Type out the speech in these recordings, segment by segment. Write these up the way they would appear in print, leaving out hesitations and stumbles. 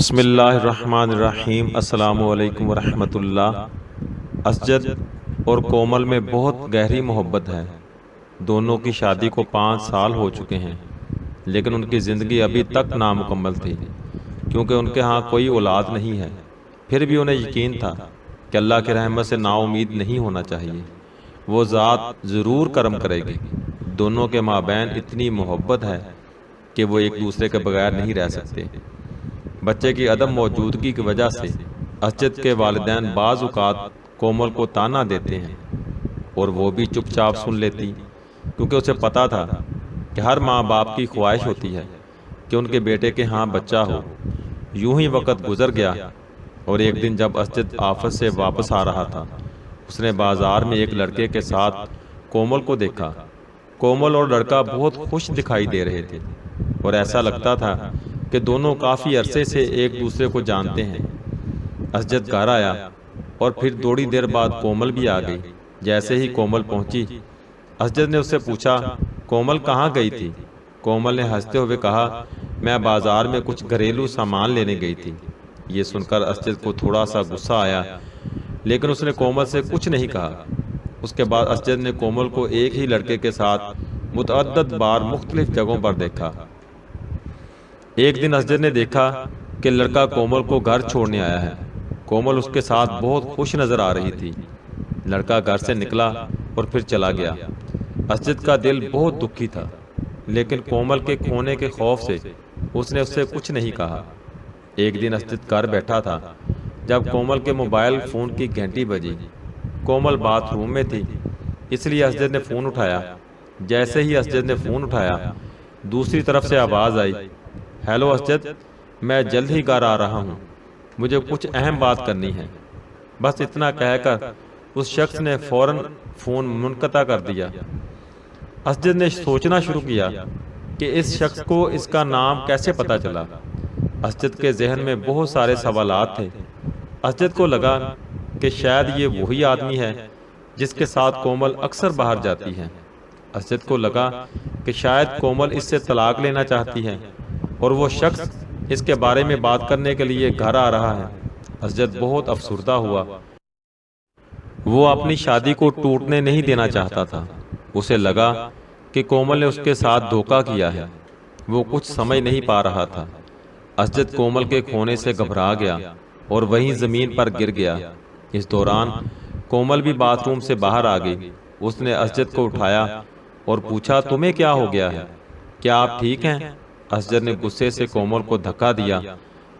बिस्मिल्लाहिर्रहमानिर्रहीम। अस्सलामुअलैकुम वरहमतुल्लाह। असजद और कोमल में बहुत गहरी मोहब्बत है। दोनों की शादी को 5 साल हो चुके हैं, लेकिन उनकी ज़िंदगी अभी तक नामुकम्मल थी, क्योंकि उनके यहाँ कोई औलाद नहीं है। फिर भी उन्हें यकीन था कि अल्लाह की रहमत से नाउम्मीद नहीं होना चाहिए, वो ज़ात ज़रूर करम करेगी। दोनों के माबैन इतनी मोहब्बत है कि वो एक दूसरे के बगैर नहीं रह सकते। बच्चे की अदम मौजूदगी की वजह से असजद के वालिदैन बाज़ औक़ात कोमल को ताना देते हैं, और वो भी चुपचाप सुन लेती, क्योंकि उसे पता था कि हर माँ बाप की ख्वाहिश होती है कि उनके बेटे के यहाँ बच्चा हो। यूं ही वक़्त गुजर गया, और एक दिन जब असजद आफत से वापस आ रहा था, उसने बाज़ार में एक लड़के के साथ कोमल को देखा। कोमल और लड़का बहुत खुश दिखाई दे रहे थे, और ऐसा लगता था कि दोनों काफ़ी अरसे से एक दूसरे को जानते हैं। असजद घर आया, और फिर थोड़ी देर बाद कोमल भी आ गई। जैसे ही कोमल पहुंची, असजद ने उससे पूछा, कोमल कहाँ गई थी? कोमल ने हंसते हुए कहा, मैं बाज़ार में कुछ घरेलू सामान लेने गई थी। ये सुनकर असजद को थोड़ा सा गुस्सा आया, लेकिन उसने कोमल से कुछ नहीं कहा। उसके बाद असजद ने कोमल को एक ही लड़के के साथ मुतअद्दिद बार मुख्तलिफ जगहों पर देखा। एक दिन असजद ने देखा कि लड़का कोमल को घर छोड़ने आया है। कोमल उसके साथ बहुत खुश नज़र आ रही थी। लड़का घर से निकला और फिर चला गया। असजद का दिल बहुत दुखी था, लेकिन कोमल के खोने के खौफ से उसने उससे कुछ नहीं कहा। एक दिन असजद घर बैठा था जब कोमल के मोबाइल फ़ोन की घंटी बजी। कोमल बाथरूम में थी, इसलिए असजद ने फ़ोन उठाया। जैसे ही असजद ने फ़ोन उठाया, दूसरी तरफ से आवाज़ आई, हेलो असजद, मैं जल्द ही घर आ रहा हूँ, मुझे कुछ अहम बात करनी है। बस इतना कहकर उस शख्स ने फ़ौरन फ़ोन मुनक़ता कर दिया। असजद ने सोचना शुरू किया कि इस शख्स को इसका नाम कैसे पता चला। असजद के जहन में बहुत सारे सवालात थे। असजद को लगा कि शायद ये वही आदमी है जिसके साथ कोमल अक्सर बाहर जाती है। असजद को लगा कि शायद कोमल इससे तलाक लेना चाहती है, और वो शख्स इसके बारे में बात करने के लिए घर आ रहा है। असजद बहुत अफसुर्दा हुआ। वो अपनी शादी को टूटने नहीं देना चाहता था। उसे लगा कि कोमल ने उसके साथ धोखा किया है। वो कुछ समझ नहीं पा रहा था। असजद कोमल के खोने से घबरा गया और वहीं ज़मीन पर गिर गया। इस दौरान कोमल भी बाथरूम से बाहर आ गई। उसने असजद को उठाया और पूछा, तुम्हें क्या हो गया है? क्या आप ठीक हैं? असजद ने गुस्से से कोमल को धक्का दिया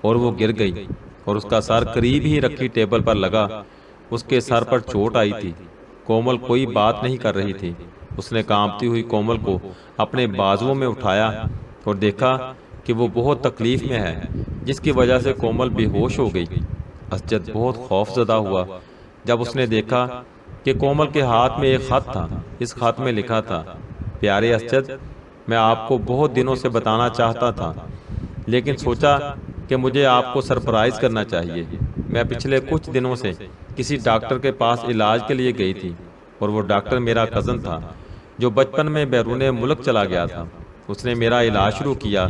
और वो गिर गई, और उसका सर करीब ही रखी टेबल पर लगा। उसके सर पर चोट आई थी। कोमल कोई बात नहीं कर रही थी। उसने कांपती हुई कोमल को अपने बाजुओं में उठाया और देखा कि वो बहुत तकलीफ में है, जिसकी वजह से कोमल बेहोश हो गई। असजद बहुत खौफजदा हुआ जब उसने देखा कि कोमल के हाथ में एक ख़त था। इस ख़त में लिखा था, प्यारे असजद, मैं आपको बहुत दिनों से बताना चाहता था, लेकिन सोचा कि मुझे आपको सरप्राइज़ करना चाहिए। मैं पिछले कुछ दिनों से किसी डॉक्टर के पास इलाज के लिए गई थी, और वो डॉक्टर मेरा कज़न था जो बचपन में बैरून मुल्क चला गया था। उसने मेरा इलाज शुरू किया,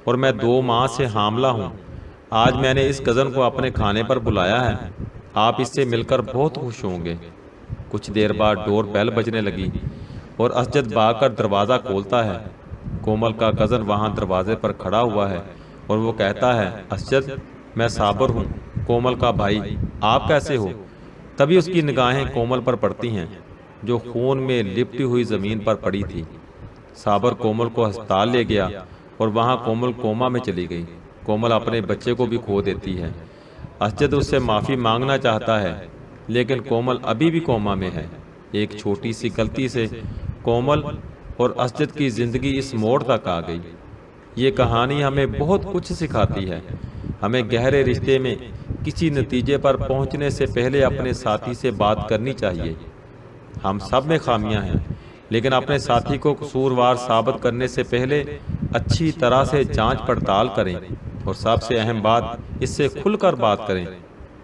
और मैं 2 माह से हामला हूँ। आज मैंने इस कज़न को अपने खाने पर बुलाया है। आप इससे मिलकर बहुत खुश होंगे। कुछ देर बाद डोर बेल बजने लगी, और असजद भागकर दरवाज़ा खोलता है। कोमल का कज़न वहाँ दरवाजे पर खड़ा हुआ है, और वो कहता है, असजद, मैं साबर हूँ, कोमल का भाई, आप कैसे हो? तभी उसकी निगाहें कोमल पर पड़ती हैं, जो खून में लिपटी हुई ज़मीन पर पड़ी थी। साबर कोमल को अस्पताल ले गया, और वहाँ कोमल कोमा में चली गई। कोमल अपने बच्चे को भी खो देती है। असजद उससे माफ़ी मांगना चाहता है, लेकिन कोमल अभी भी कोमा में है। एक छोटी सी गलती से कोमल और असजद की ज़िंदगी इस मोड़ तक आ गई। ये कहानी हमें बहुत कुछ सिखाती है। हमें गहरे रिश्ते में किसी नतीजे पर पहुंचने से पहले अपने साथी से बात करनी चाहिए। हम सब में खामियां हैं, लेकिन अपने साथी को कसूरवार साबित करने से पहले अच्छी तरह से जांच पड़ताल करें, और सबसे अहम बात, इससे खुलकर बात करें।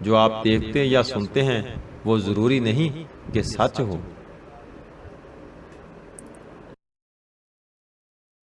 जो आप देखते या सुनते हैं वो ज़रूरी नहीं कि सच हो।